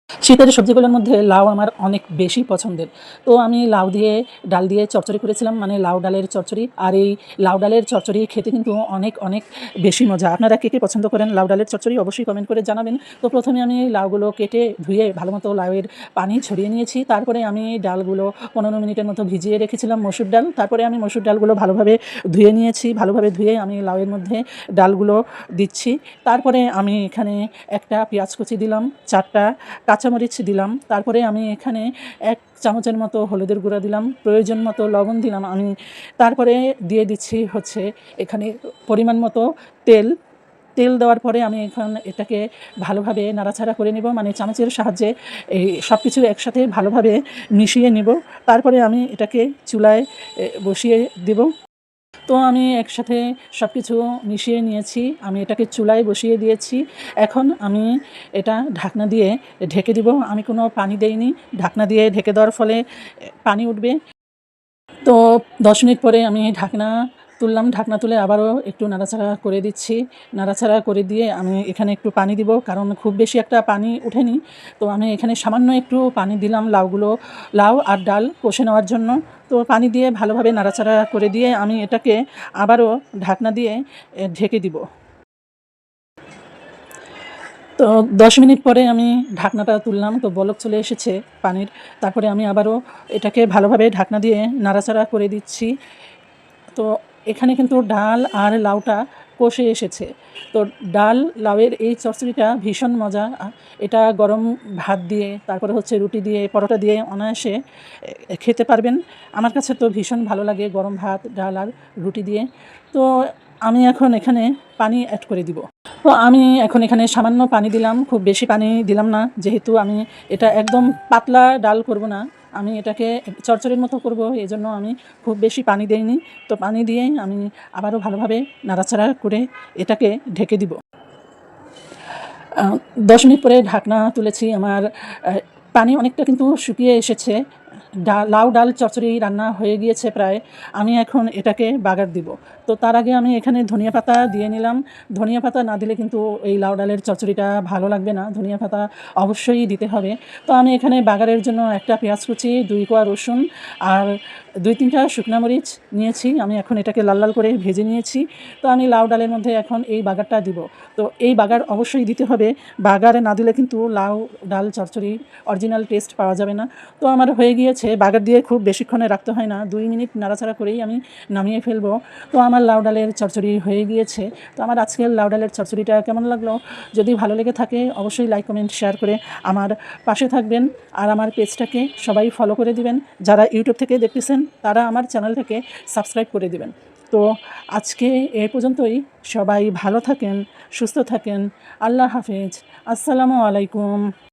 শীতের সবজিগুলোর মধ্যে লাউ আমার অনেক বেশি পছন্দের। তো আমি লাউ দিয়ে ডাল দিয়ে চচ্চড়ি করেছিলাম, মানে লাউ ডালের চচ্চড়ি। আর এই লাউ ডালের চচ্চড়ি খেতে কিন্তু অনেক, অনেক বেশি মজা। আপনারা কে, কে পছন্দ করেন লাউ ডালের চচ্চড়ি অবশ্যই কমেন্ট করে জানাবেন। তো প্রথমে আমি লাউগুলো কেটে ধুয়ে ভালোমতো লাউয়ের পানি ঝরিয়ে নিয়েছি। তারপরে আমি ডালগুলো 15 মিনিটের মতো ভিজিয়ে রেখেছিলাম, মসুর ডাল। তারপরে আমি মসুর ডালগুলো ভালোভাবে ধুয়ে নিয়েছি। ভালোভাবে ধুয়ে আমি লাউয়ের মধ্যে ডালগুলো দিচ্ছি। তারপরে আমি এখানে একটা পেঁয়াজ কুচি দিলাম, 4টা কাঁচামরিচ দিলাম। তারপরে আমি এখানে 1 চামচের মতো হলুদের গুঁড়া দিলাম, প্রয়োজন মতো লবণ দিলাম আমি। তারপরে দিয়ে দিচ্ছি হচ্ছে এখানে পরিমাণ মতো তেল। তেল দেওয়ার পরে আমি এখন এটাকে ভালোভাবে নাড়াচাড়া করে নেব, মানে চামচের সাহায্যে এই সব কিছু একসাথে ভালোভাবে মিশিয়ে নেব। তারপরে আমি এটাকে চুলায় বসিয়ে দেব। তো আমি একসাথে সব কিছু মিশিয়ে নিয়েছি। আমি এটাকে চুলায় বসিয়ে দিয়েছি। এখন আমি এটা ঢাকনা দিয়ে ঢেকে দিব। আমি কোনো পানি দেইনি। ঢাকনা দিয়ে ঢেকে দেওয়ার ফলে পানি উঠবে। তো 10 মিনিট পরে আমি ঢাকনা তুললাম। ঢাকনা তুলে আবারও একটু নাড়াচাড়া করে দিচ্ছি। নাড়াচাড়া করে দিয়ে আমি এখানে একটু পানি দিব, কারণ খুব বেশি একটা পানি ওঠেনি। তো আমি এখানে সামান্য একটু পানি দিলাম লাউ আর ডাল কষে নেওয়ার জন্য। তো পানি দিয়ে ভালোভাবে নাড়াচাড়া করে দিয়ে আমি এটাকে আবারও ঢাকনা দিয়ে ঢেকে দিব। তো 10 মিনিট পরে আমি ঢাকনাটা তুললাম, তো বলক চলে এসেছে পানির। তারপরে আমি আবারও এটাকে ভালোভাবে ঢাকনা দিয়ে নাড়াচাড়া করে দিচ্ছি। তো এখানে কিন্তু ডাল আর লাউটা কষে এসেছে। তো ডাল লাউয়ের এই চচ্চড়িটা ভীষণ মজা। এটা গরম ভাত দিয়ে, তারপরে হচ্ছে রুটি দিয়ে, পরোটা দিয়ে অনায়াসে খেতে পারবেন। আমার কাছে তো ভীষণ ভালো লাগে গরম ভাত, ডাল আর রুটি দিয়ে। তো আমি এখন এখানে পানি অ্যাড করে দিব। তো আমি এখন এখানে সামান্য পানি দিলাম, খুব বেশি পানি দিলাম না। যেহেতু আমি এটা একদম পাতলা ডাল করব না, আমি এটাকে চচ্চড়ির মতো করব, এজন্য আমি খুব বেশি পানি দেইনি। তো পানি দিয়ে আমি আবারও ভালোভাবে নাড়াচাড়া করে এটাকে ঢেকে দিব। 10 মিনিট পরে ঢাকনা তুলেছি। আমার পানি অনেকটা কিন্তু শুকিয়ে এসেছে। লাউ ডাল চচ্চড়ি রান্না হয়ে গিয়েছে প্রায়। আমি এখন এটাকে বাগার দিব। তো তার আগে আমি এখানে ধনিয়া পাতা দিয়ে নিলাম। ধনিয়া পাতা না দিলে কিন্তু এই লাউ ডালের চচ্চড়িটা ভালো লাগবে না। ধনিয়া পাতা অবশ্যই দিতে হবে। তো আমি এখানে বাগারের জন্য একটা পেঁয়াজ কুচি, 2 কোয়া রসুন আর 2-3টা শুকনা মরিচ নিয়েছি। আমি এখন এটাকে লাল লাল করে ভেজে নিয়েছি। তো আমি লাউ ডালের মধ্যে এখন এই বাগারটা দিব। তো এই বাগার অবশ্যই দিতে হবে। বাগারে না দিলে কিন্তু লাউ ডাল চচ্চড়ি অরিজিনাল টেস্ট পাওয়া যাবে না। তো আমার হয়ে গিয়েছে। বাগার দিয়ে খুব বেশিক্ষণে রাখতে হয় না, 2 মিনিট নাড়াচাড়া করেই আমি নামিয়ে ফেলবো। তো আমার লাউ ডালের চচ্চড়ি হয়ে গিয়েছে। তো আমার আজকের লাউ ডালের চচ্চড়িটা কেমন লাগলো? যদি ভালো লেগে থাকে অবশ্যই লাইক, কমেন্ট, শেয়ার করে আমার পাশে থাকবেন। আর আমার পেজটাকে সবাই ফলো করে দিবেন। যারা ইউটিউব থেকে দেখতেছেন তারা আমার চ্যানেলটাকে সাবস্ক্রাইব করে দিবেন। তো আজকে এ পর্যন্তই। সবাই ভালো থাকেন, সুস্থ থাকেন। আল্লাহ হাফেজ। আসসালামু আলাইকুম।